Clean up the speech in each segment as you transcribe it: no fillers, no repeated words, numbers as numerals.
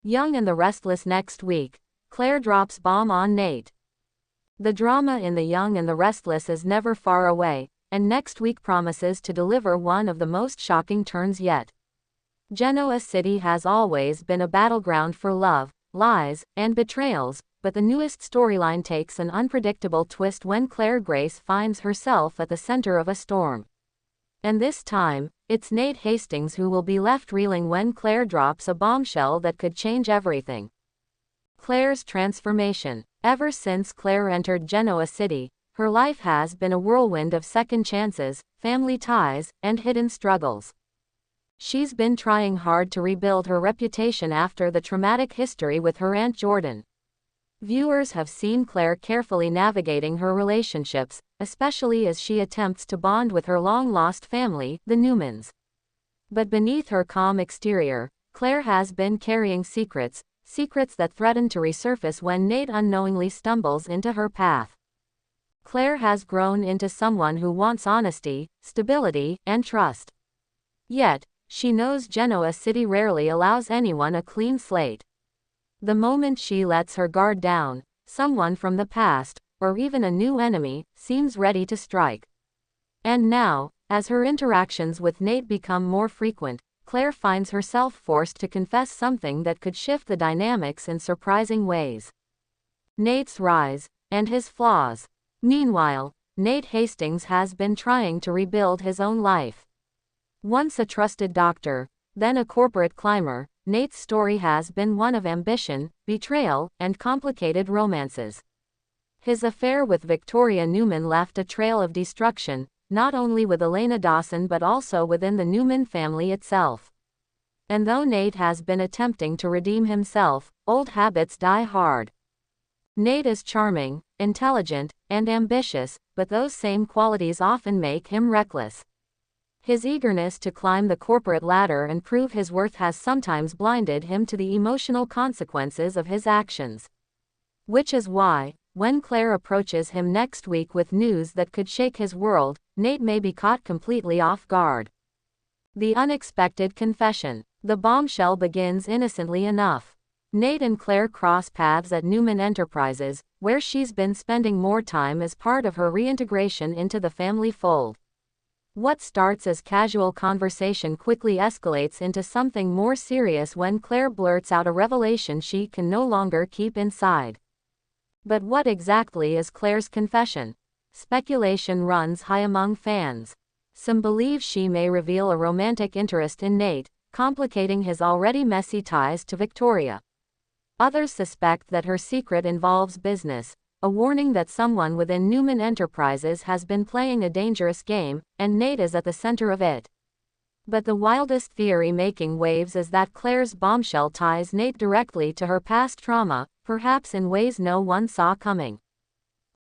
Young and the Restless. Next week, Claire drops bomb on Nate. The drama in The Young and the Restless is never far away, and next week promises to deliver one of the most shocking turns yet. Genoa City has always been a battleground for love, lies, and betrayals, but the newest storyline takes an unpredictable twist when Claire Grace finds herself at the center of a storm. And this time, it's Nate Hastings who will be left reeling when Claire drops a bombshell that could change everything. Claire's transformation. Ever since Claire entered Genoa City, her life has been a whirlwind of second chances, family ties, and hidden struggles. She's been trying hard to rebuild her reputation after the traumatic history with her Aunt Jordan. Viewers have seen Claire carefully navigating her relationships, especially as she attempts to bond with her long-lost family, the Newmans. But beneath her calm exterior, Claire has been carrying secrets that threaten to resurface when Nate unknowingly stumbles into her path. Claire has grown into someone who wants honesty, stability, and trust. Yet, she knows Genoa City rarely allows anyone a clean slate. The moment she lets her guard down, someone from the past, or even a new enemy, seems ready to strike. And now, as her interactions with Nate become more frequent, Claire finds herself forced to confess something that could shift the dynamics in surprising ways. Nate's rise, and his flaws. Meanwhile, Nate Hastings has been trying to rebuild his own life. Once a trusted doctor, then a corporate climber, Nate's story has been one of ambition, betrayal, and complicated romances. His affair with Victoria Newman left a trail of destruction, not only with Elena Dawson but also within the Newman family itself. And though Nate has been attempting to redeem himself, old habits die hard. Nate is charming, intelligent, and ambitious, but those same qualities often make him reckless. His eagerness to climb the corporate ladder and prove his worth has sometimes blinded him to the emotional consequences of his actions. Which is why, when Claire approaches him next week with news that could shake his world, Nate may be caught completely off guard. The unexpected confession. The bombshell begins innocently enough. Nate and Claire cross paths at Newman Enterprises, where she's been spending more time as part of her reintegration into the family fold. What starts as casual conversation quickly escalates into something more serious when Claire blurts out a revelation she can no longer keep inside. But what exactly is Claire's confession? Speculation runs high among fans. Some believe she may reveal a romantic interest in Nate, complicating his already messy ties to Victoria. Others suspect that her secret involves business, a warning that someone within Newman Enterprises has been playing a dangerous game, and Nate is at the center of it. But the wildest theory making waves is that Claire's bombshell ties Nate directly to her past trauma, perhaps in ways no one saw coming.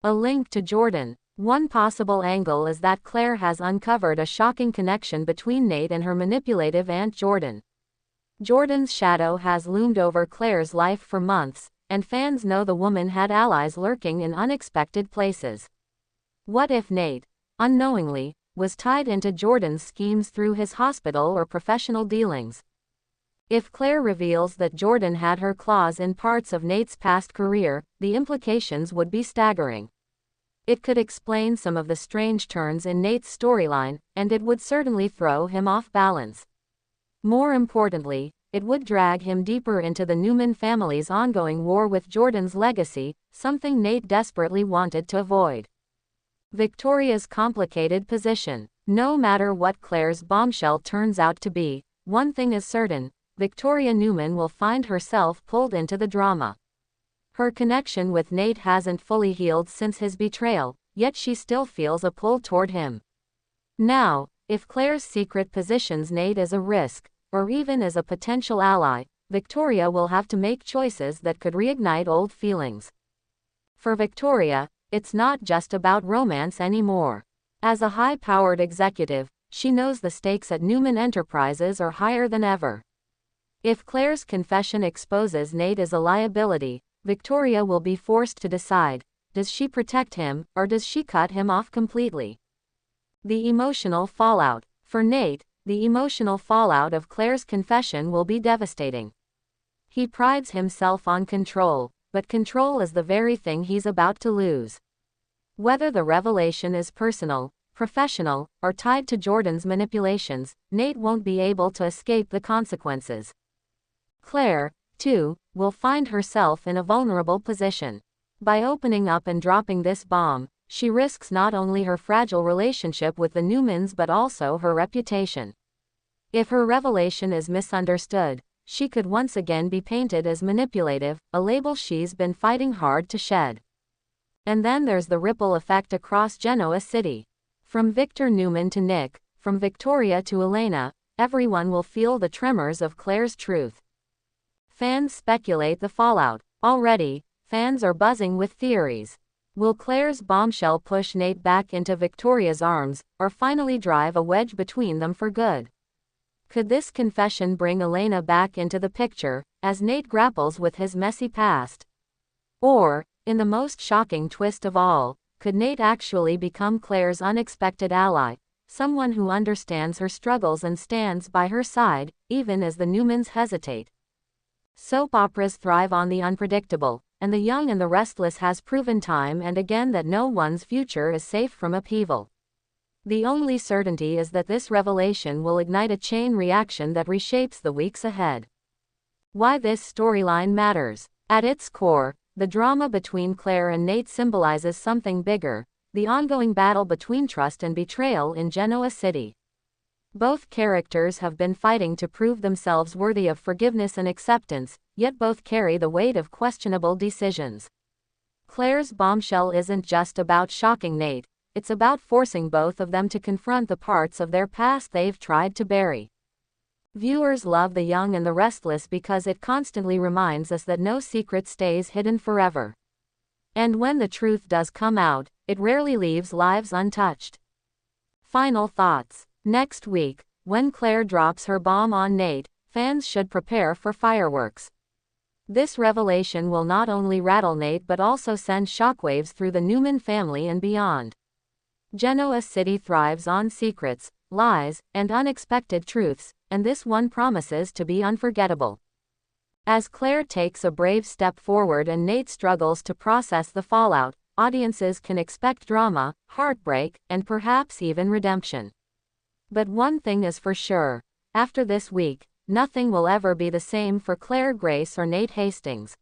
A link to Jordan. One possible angle is that Claire has uncovered a shocking connection between Nate and her manipulative Aunt Jordan. Jordan's shadow has loomed over Claire's life for months, and fans know the woman had allies lurking in unexpected places. What if Nate, unknowingly, was tied into Jordan's schemes through his hospital or professional dealings? If Claire reveals that Jordan had her claws in parts of Nate's past career, the implications would be staggering. It could explain some of the strange turns in Nate's storyline, and it would certainly throw him off balance. More importantly, it would drag him deeper into the Newman family's ongoing war with Jordan's legacy, something Nate desperately wanted to avoid. Victoria's complicated position. No matter what Claire's bombshell turns out to be, one thing is certain: Victoria Newman will find herself pulled into the drama. Her connection with Nate hasn't fully healed since his betrayal, yet she still feels a pull toward him. Now, if Claire's secret positions Nate as a risk, or even as a potential ally, Victoria will have to make choices that could reignite old feelings. For Victoria, it's not just about romance anymore. As a high-powered executive, she knows the stakes at Newman Enterprises are higher than ever. If Claire's confession exposes Nate as a liability, Victoria will be forced to decide: does she protect him, or does she cut him off completely? The emotional fallout. For Nate, the emotional fallout of Claire's confession will be devastating. He prides himself on control, but control is the very thing he's about to lose. Whether the revelation is personal, professional, or tied to Jordan's manipulations, Nate won't be able to escape the consequences. Claire, too, will find herself in a vulnerable position. By opening up and dropping this bomb, she risks not only her fragile relationship with the Newmans but also her reputation. If her revelation is misunderstood, she could once again be painted as manipulative, a label she's been fighting hard to shed. And then there's the ripple effect across Genoa City. From Victor Newman to Nick, from Victoria to Elena, everyone will feel the tremors of Claire's truth. Fans speculate the fallout. Already, fans are buzzing with theories. Will Claire's bombshell push Nate back into Victoria's arms, or finally drive a wedge between them for good? Could this confession bring Elena back into the picture, as Nate grapples with his messy past? Or, in the most shocking twist of all, could Nate actually become Claire's unexpected ally, someone who understands her struggles and stands by her side, even as the Newmans hesitate? Soap operas thrive on the unpredictable, and The Young and the Restless has proven time and again that no one's future is safe from upheaval. The only certainty is that this revelation will ignite a chain reaction that reshapes the weeks ahead. Why this storyline matters. At its core, the drama between Claire and Nate symbolizes something bigger, the ongoing battle between trust and betrayal in Genoa City. Both characters have been fighting to prove themselves worthy of forgiveness and acceptance, yet both carry the weight of questionable decisions. Claire's bombshell isn't just about shocking Nate, it's about forcing both of them to confront the parts of their past they've tried to bury. Viewers love The Young and the Restless because it constantly reminds us that no secret stays hidden forever. And when the truth does come out, it rarely leaves lives untouched. Final thoughts. Next week, when Claire drops her bomb on Nate, fans should prepare for fireworks. This revelation will not only rattle Nate but also send shockwaves through the Newman family and beyond. Genoa City thrives on secrets, lies, and unexpected truths, and this one promises to be unforgettable. As Claire takes a brave step forward and Nate struggles to process the fallout, audiences can expect drama, heartbreak, and perhaps even redemption. But one thing is for sure, after this week, nothing will ever be the same for Claire Grace or Nate Hastings.